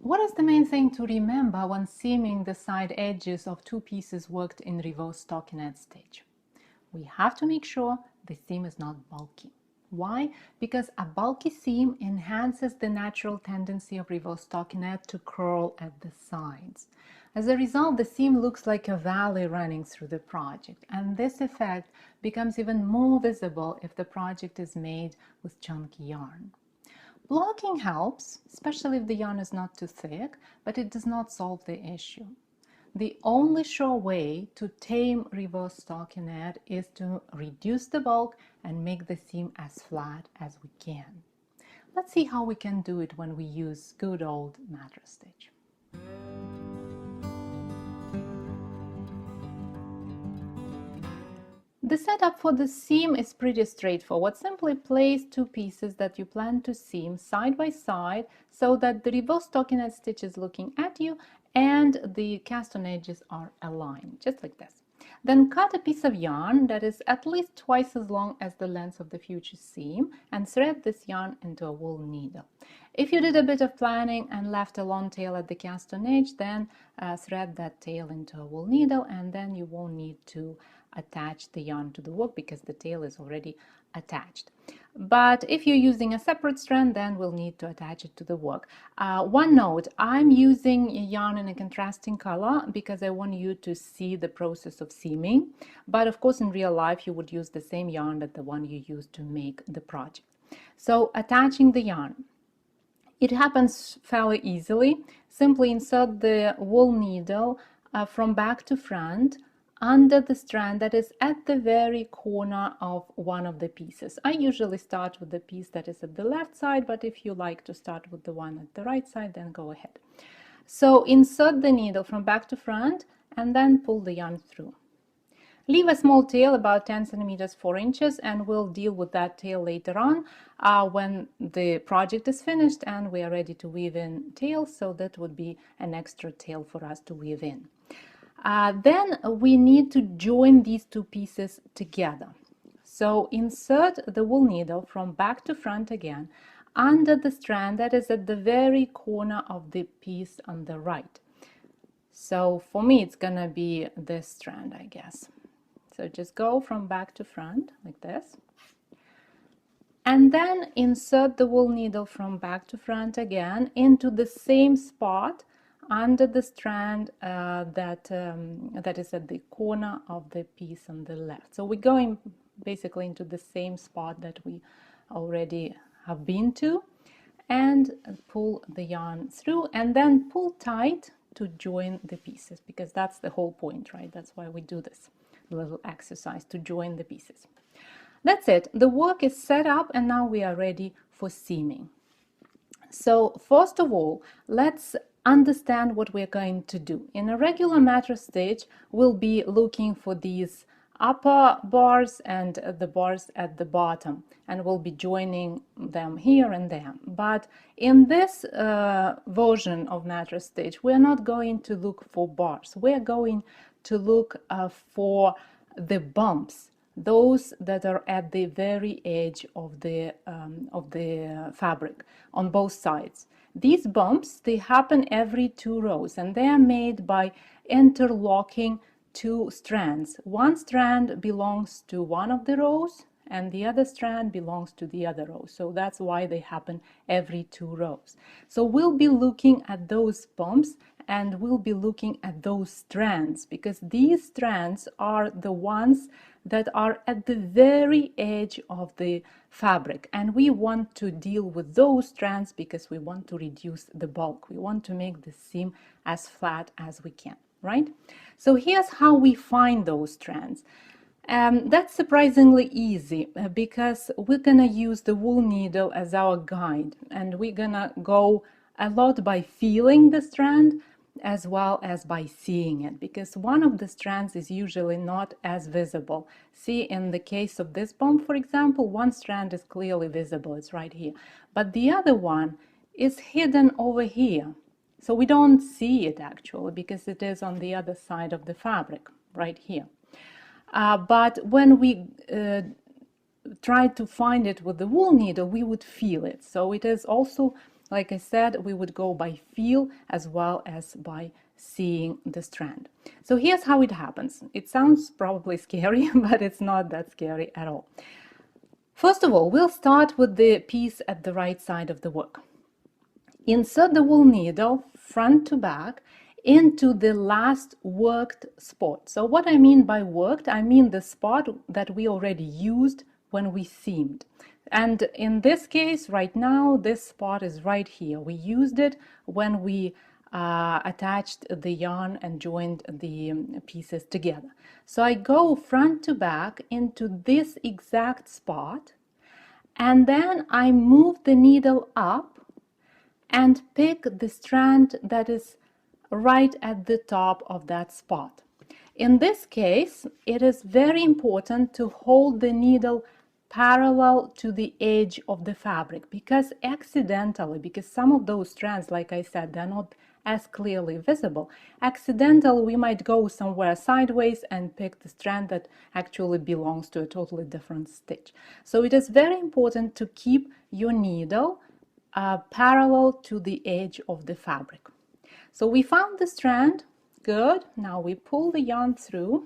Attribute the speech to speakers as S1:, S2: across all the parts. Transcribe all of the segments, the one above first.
S1: What is the main thing to remember when seaming the side edges of two pieces worked in reverse stockinette stitch? We have to make sure the seam is not bulky. Why? Because a bulky seam enhances the natural tendency of reverse stockinette to curl at the sides. As a result, the seam looks like a valley running through the project, and this effect becomes even more visible if the project is made with chunky yarn. Blocking helps, especially if the yarn is not too thick, but it does not solve the issue. The only sure way to tame reverse stockinette is to reduce the bulk and make the seam as flat as we can. Let's see how we can do it when we use good old mattress stitch. The setup for the seam is pretty straightforward. Simply place two pieces that you plan to seam side by side so that the reverse stockinette stitch is looking at you and the cast on edges are aligned, just like this. Then cut a piece of yarn that is at least twice as long as the length of the future seam and thread this yarn into a wool needle. If you did a bit of planning and left a long tail at the cast on edge, then thread that tail into a wool needle, and then you won't need to attach the yarn to the work because the tail is already attached. But if you're using a separate strand, then we'll need to attach it to the work. One note, I'm using yarn in a contrasting color because I want you to see the process of seaming. But of course, in real life, you would use the same yarn that the one you used to make the project. So attaching the yarn. It happens fairly easily. Simply insert the wool needle from back to front under the strand that is at the very corner of one of the pieces. I usually start with the piece that is at the left side, but if you like to start with the one at the right side, then go ahead. So insert the needle from back to front and then pull the yarn through. Leave a small tail about 10 centimeters 4 inches, and we'll deal with that tail later on when the project is finished and we are ready to weave in tails, so that would be an extra tail for us to weave in. Then we need to join these two pieces together. So insert the wool needle from back to front again under the strand that is at the very corner of the piece on the right. So for me it's gonna be this strand, I guess. So just go from back to front like this. And then insert the wool needle from back to front again into the same spot under the strand that is at the corner of the piece on the left. So we're going basically into the same spot that we already have been to, and pull the yarn through and then pull tight to join the pieces, because that's the whole point, right? That's why we do this little exercise, to join the pieces. That's it. The work is set up and now we are ready for seaming. So first of all, let's understand what we're going to do. In a regular mattress stitch, we'll be looking for these upper bars and the bars at the bottom, and we'll be joining them here and there. But in this version of mattress stitch, we're not going to look for bars. We're going to look for the bumps, those that are at the very edge of the fabric on both sides. These bumps, they happen every 2 rows, and they are made by interlocking 2 strands. One strand belongs to one of the rows and the other strand belongs to the other row. So that's why they happen every 2 rows. So we'll be looking at those bumps and we'll be looking at those strands, because these strands are the ones that are at the very edge of the fabric, and we want to deal with those strands because we want to reduce the bulk. We want to make the seam as flat as we can, right? So here's how we find those strands. That's surprisingly easy because we're gonna use the wool needle as our guide, and we're gonna go a lot by feeling the strand as well as by seeing it, because one of the strands is usually not as visible. See, in the case of this bump, for example, one strand is clearly visible, it's right here, but the other one is hidden over here. So we don't see it actually because it is on the other side of the fabric, right here. But when we try to find it with the wool needle, we would feel it. So it is also like I said, we would go by feel as well as by seeing the strand. So here's how it happens. It sounds probably scary, but it's not that scary at all. First of all, we'll start with the piece at the right side of the work. Insert the wool needle front to back into the last worked spot. So what I mean by worked, I mean the spot that we already used when we seamed. And in this case, right now, this spot is right here. We used it when we attached the yarn and joined the pieces together. So I go front to back into this exact spot, and then I move the needle up and pick the strand that is right at the top of that spot. In this case, it is very important to hold the needle parallel to the edge of the fabric, because some of those strands, like I said, they're not as clearly visible. Accidentally, we might go somewhere sideways and pick the strand that actually belongs to a totally different stitch. So it is very important to keep your needle parallel to the edge of the fabric. So we found the strand. Good. Now we pull the yarn through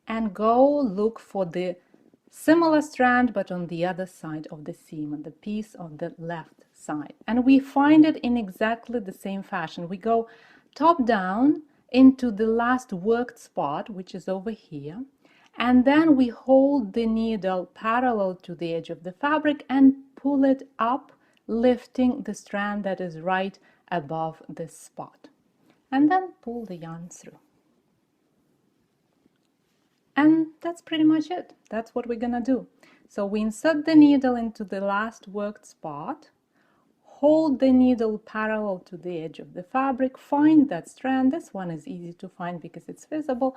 S1: and go look for the similar strand, but on the other side of the seam, on the piece on the left side. And we find it in exactly the same fashion. We go top down into the last worked spot, which is over here. And then we hold the needle parallel to the edge of the fabric and pull it up, lifting the strand that is right above this spot. And then pull the yarn through. And that's pretty much it. That's what we're gonna do. So we insert the needle into the last worked spot, hold the needle parallel to the edge of the fabric, find that strand. This one is easy to find because it's visible,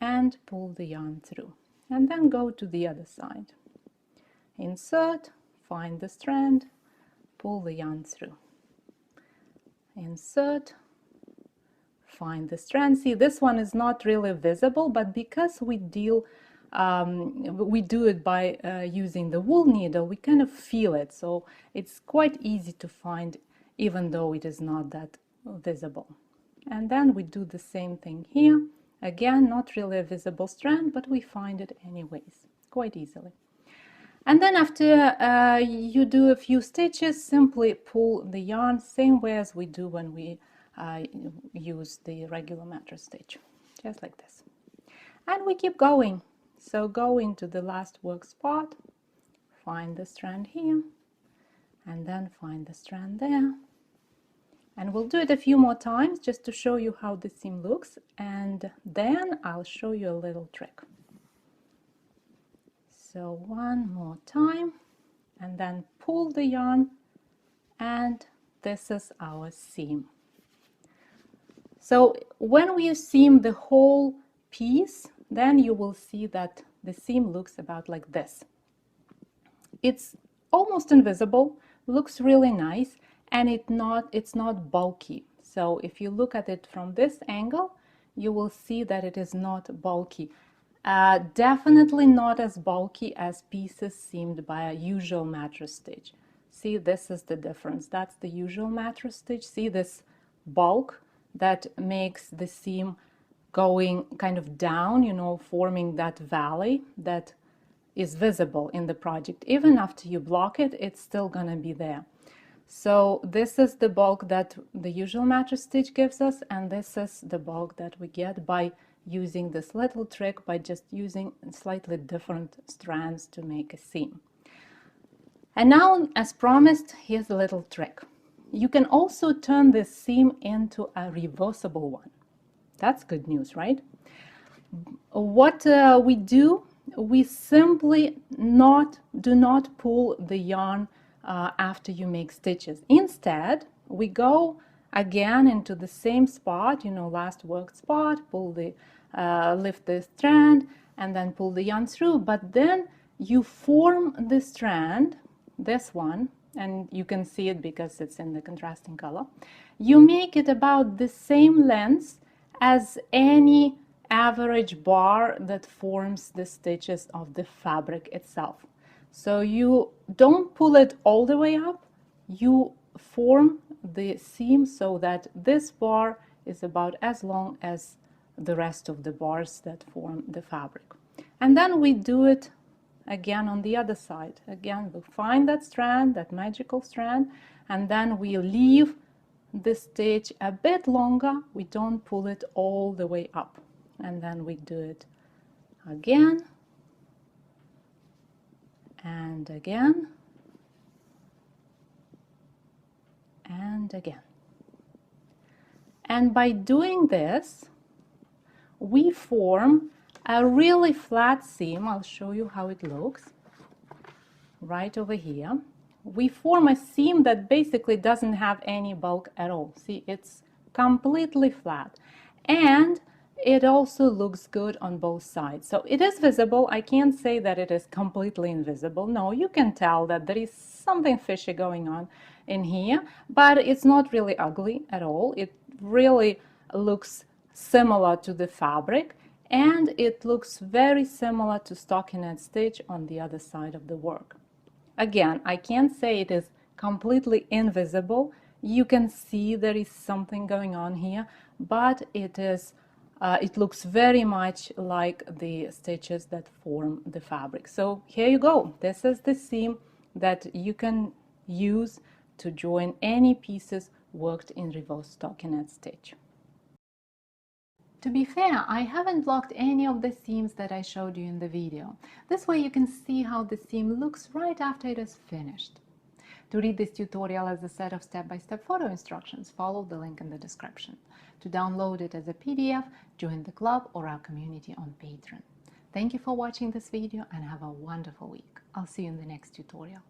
S1: and pull the yarn through. And then go to the other side. Insert, find the strand, pull the yarn through. Insert, find the strand. See, this one is not really visible, but because we do it by using the wool needle, we kind of feel it. So it's quite easy to find, even though it is not that visible. And then we do the same thing here. Again, not really a visible strand, but we find it anyways, quite easily. And then after you do a few stitches, simply pull the yarn, same way as we do when we use the regular mattress stitch, just like this. And we keep going. So go into the last work spot, find the strand here, and then find the strand there. And we'll do it a few more times just to show you how the seam looks, and then I'll show you a little trick. So one more time, and then pull the yarn, and this is our seam. So when we seam the whole piece, then you will see that the seam looks about like this. It's almost invisible, looks really nice, and it's not bulky. So if you look at it from this angle, you will see that it is not bulky. Definitely not as bulky as pieces seamed by a usual mattress stitch. See, this is the difference. That's the usual mattress stitch. See this bulk that makes the seam going kind of down, you know, forming that valley that is visible in the project. Even after you block it, it's still gonna be there. So this is the bulk that the usual mattress stitch gives us, and this is the bulk that we get by using this little trick, by just using slightly different strands to make a seam. And now, as promised, here's a little trick. You can also turn this seam into a reversible one. That's good news, right? What we do, we simply do not pull the yarn after you make stitches. Instead, we go again into the same spot, you know, last worked spot, pull the lift the strand, and then pull the yarn through. But then you form the strand, this one, and you can see it because it's in the contrasting color. You make it about the same length as any average bar that forms the stitches of the fabric itself. So you don't pull it all the way up, you form the seam so that this bar is about as long as the rest of the bars that form the fabric. And then we do it again on the other side. Again, we find that strand, that magical strand, and then we leave the stitch a bit longer. We don't pull it all the way up. And then we do it again and again and again. And by doing this, we form a really flat seam. I'll show you how it looks right over here. We form a seam that basically doesn't have any bulk at all. See, it's completely flat. And it also looks good on both sides. So it is visible. I can't say that it is completely invisible. No, you can tell that there is something fishy going on in here, but it's not really ugly at all. It really looks similar to the fabric, and it looks very similar to stockinette stitch on the other side of the work. Again, I can't say it is completely invisible. You can see there is something going on here, but it looks very much like the stitches that form the fabric. So here you go. This is the seam that you can use to join any pieces worked in reverse stockinette stitch. To be fair, I haven't blocked any of the seams that I showed you in the video. This way you can see how the seam looks right after it is finished. To read this tutorial as a set of step-by-step photo instructions, follow the link in the description. To download it as a PDF, join the club or our community on Patreon. Thank you for watching this video and have a wonderful week. I'll see you in the next tutorial.